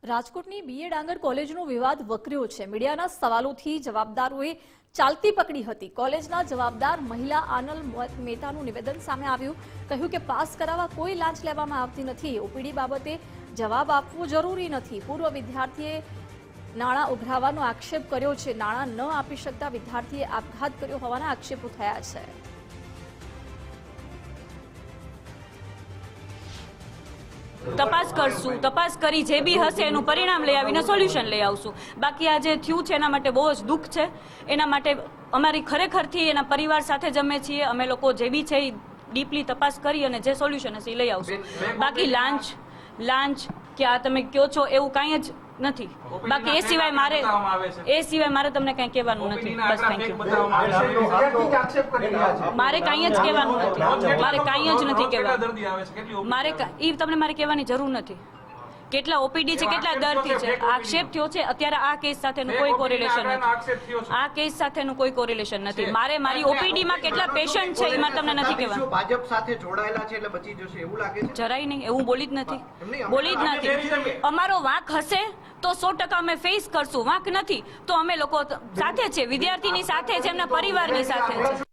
રાજકોટની બીએ ડાંગર કોલેજનો વિવાદ વકર્યો છે। મીડિયાના સવાલોથી જવાબદારોએ ચાલતી પકડી હતી। કોલેજના જવાબદાર મહિલા આનલ મહેતાનું નિવેદન સામે આવ્યું। કહ્યું કે પાસ કરાવવા કોઈ લાંચ લેવામાં આવતી નથી। ઓપીડી બાબતે જવાબ આપવો જરૂરી નથી। પૂર્વ વિદ્યાર્થીએ નાણાં ઉઘરાવવાનો આક્ષેપ કર્યો છે। નાણાં ન આપી શકતા વિદ્યાર્થીએ આપઘાત કર્યો હોવાના આક્ષેપો થયા છે। तपास करशुं, तपास करी जे बी हशे एनुं परिणाम लई आवीने सोल्यूशन लई आवशुं। बाकी आ जे थयुं छे एना माटे बहु ज दुःख छे। एना माटे अमारी खरेखरथी एना परिवार साथे ज अमे छीए। अमे लोको जे बी छे डीपली तपास करी अने जे सोल्यूशन हशे लई आवशुं। बाकी लांच के आ तमे कहो छो एवुं कांई ज નથી। બાકી એ સિવાય મારે તમને કંઈ કહેવાનું નથી। બસ થેન્ક યુ। મારે કાંઈ જ કહેવાનું નથી। મારે કાંઈ જ નથી કહેવાનું। મારે કહેવાની જરૂર નથી। કેટલા ઓપીડી છે, કેટલા દર્દી છે, આક્ષેપ થયો છે। અત્યારે આ કેસ સાથેનું કોઈ કોરિલેશન નથી। આ કેસ સાથેનું કોઈ કોરિલેશન નથી। મારે મારી ઓપીડી માં કેટલા પેશન્ટ છે એમાં તમને નથી કહેવાનું। ભાજપ સાથે જોડાયેલા છે એટલે બચી જશે એવું લાગે છે? જરાય નહીં, એવું બોલી જ નથી। અમારો વાંક હશે તો 100% અમે ફેસ કરશું। વાંક નથી તો અમે લોકો સાથે છે, વિદ્યાર્થીની સાથે છે, એમના પરિવારની સાથે છે।